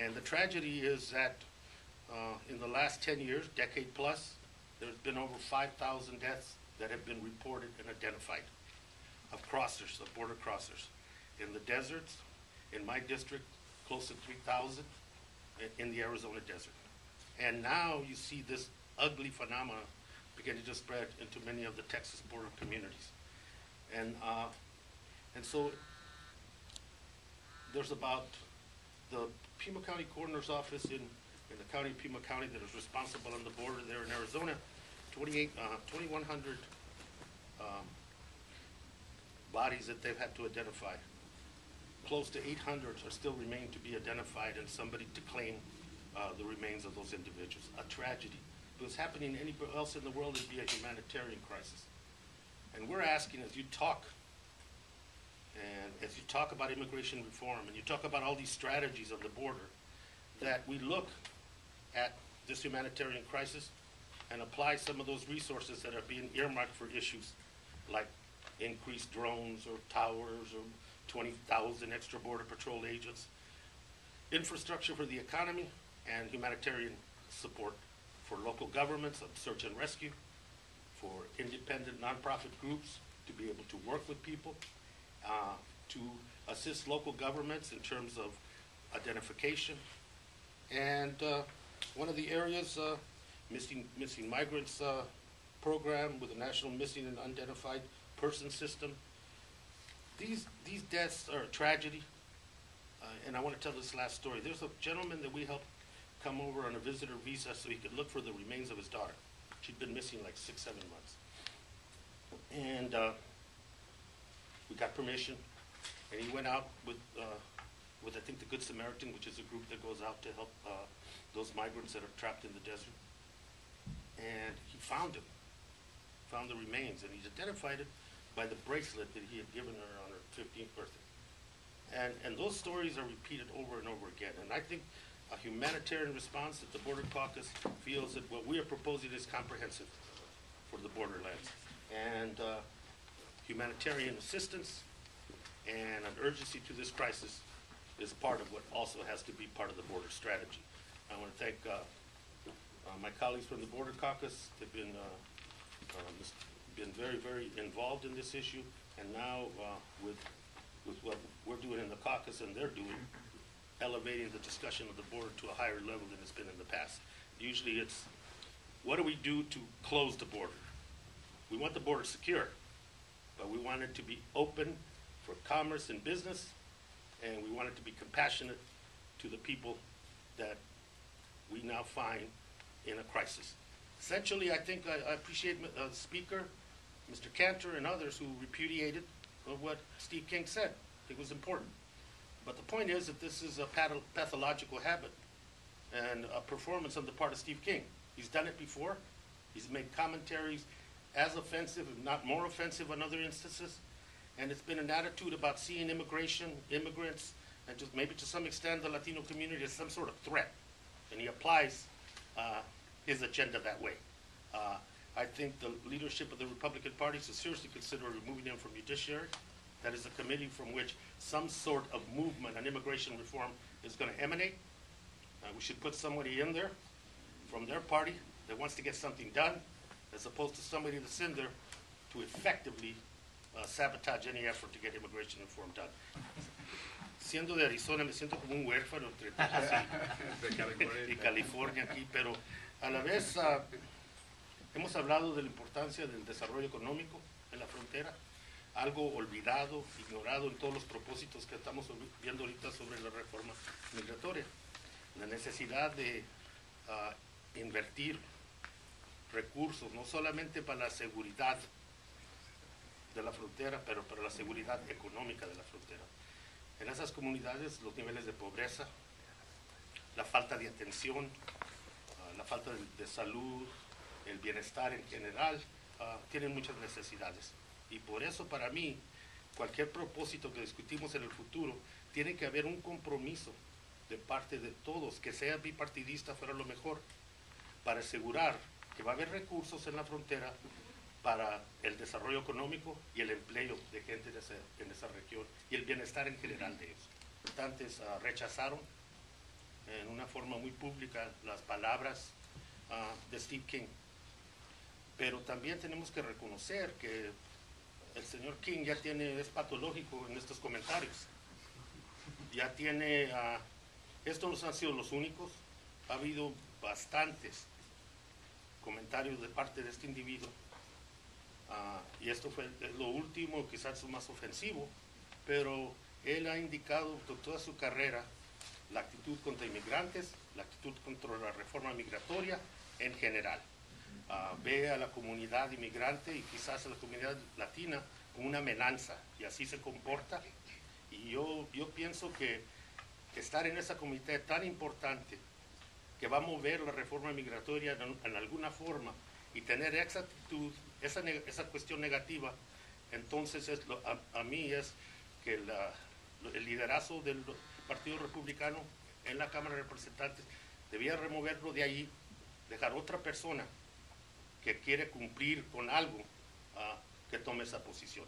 And the tragedy is that in the last 10 years, decade plus, there's been over 5,000 deaths that have been reported and identified of crossers, of border crossers. In the deserts, in my district, close to 3,000 in the Arizona desert. And now you see this ugly phenomenon beginning to spread into many of the Texas border communities. And so there's about the Pima County Coroner's Office in the county of Pima County that is responsible on the border there in Arizona, 2,100 bodies that they've had to identify. Close to 800 are still remain to be identified and somebody to claim the remains of those individuals. A tragedy. If it was happening anywhere else in the world, it'd be a humanitarian crisis. And we're asking, as you talk, and as you talk about immigration reform, and you talk about all these strategies on the border, that we look at this humanitarian crisis and apply some of those resources that are being earmarked for issues like increased drones or towers or 20,000 extra border patrol agents, infrastructure for the economy, and humanitarian support for local governments of search and rescue, for independent nonprofit groups to be able to work with people, to assist local governments in terms of identification. And one of the areas, missing migrants program with the National Missing and Unidentified Person System. These deaths are a tragedy, and I want to tell this last story. There's a gentleman that we helped come over on a visitor visa so he could look for the remains of his daughter. She'd been missing like 6-7 months. And we got permission, and he went out with I think the Good Samaritan, which is a group that goes out to help those migrants that are trapped in the desert. And he found him, found the remains, and he's identified it by the bracelet that he had given her on her 15th birthday. And those stories are repeated over and over again. And I think a humanitarian response that the Border Caucus feels that what we are proposing is comprehensive for the borderlands. And humanitarian assistance and an urgency to this crisis is part of what also has to be part of the border strategy. I want to thank my colleagues from the Border Caucus. They've been very, very involved in this issue, and now with what we're doing in the caucus and they're doing, elevating the discussion of the border to a higher level than it's been in the past. Usually it's, what do we do to close the border? We want the border secure, but we want it to be open for commerce and business, and we want it to be compassionate to the people that we now find in a crisis. Essentially, I think I appreciate the speaker, Mr. Cantor, and others who repudiated what Steve King said. It was important. But the point is that this is a pathological habit and a performance on the part of Steve King. He's done it before. He's made commentaries as offensive, if not more offensive in other instances. And it's been an attitude about seeing immigration, immigrants, and just maybe to some extent the Latino community as some sort of threat. And he applies his agenda that way. I think the leadership of the Republican Party should seriously consider removing him from judiciary. That is a committee from which some sort of movement on immigration reform is going to emanate. We should put somebody in there from their party that wants to get something done, as opposed to somebody that's in there to effectively sabotage any effort to get immigration reform done. Siendo de Arizona, me siento como un huérfano entre Texas y California aquí, pero a la vez hemos hablado de la importancia del desarrollo económico en la frontera, algo olvidado, ignorado en todos los propósitos que estamos viendo ahorita sobre la reforma migratoria. La necesidad de invertir recursos, no solamente para la seguridad de la frontera, pero para la seguridad económica de la frontera. En esas comunidades los niveles de pobreza, la falta de atención, la falta de salud, el bienestar en general, tienen muchas necesidades. Y por eso para mí, cualquier propósito que discutimos en el futuro, tiene que haber un compromiso de parte de todos, que sea bipartidista fuera lo mejor, para asegurar que va a haber recursos en la frontera para el desarrollo económico y el empleo de gente en esa región y el bienestar en general de ellos. Votantes rechazaron en una forma muy pública las palabras de Steve King. Pero también tenemos que reconocer que el señor King ya es patológico en estos comentarios. Ya tiene, estos no han sido los únicos, ha habido bastantes comentarios de parte de este individuo. Y esto es lo último, quizás lo más ofensivo, pero él ha indicado toda su carrera la actitud contra inmigrantes, la actitud contra la reforma migratoria en general. Ve a la comunidad inmigrante y quizás a la comunidad latina como una amenaza, y así se comporta. Y yo pienso que estar en esa comité tan importante, que va a mover la reforma migratoria en alguna forma, y tener esa actitud, esa cuestión negativa, entonces a mí es que el liderazgo del Partido Republicano en la Cámara de Representantes debía removerlo de ahí, dejar otra persona que quiere cumplir con algo que tome esa posición.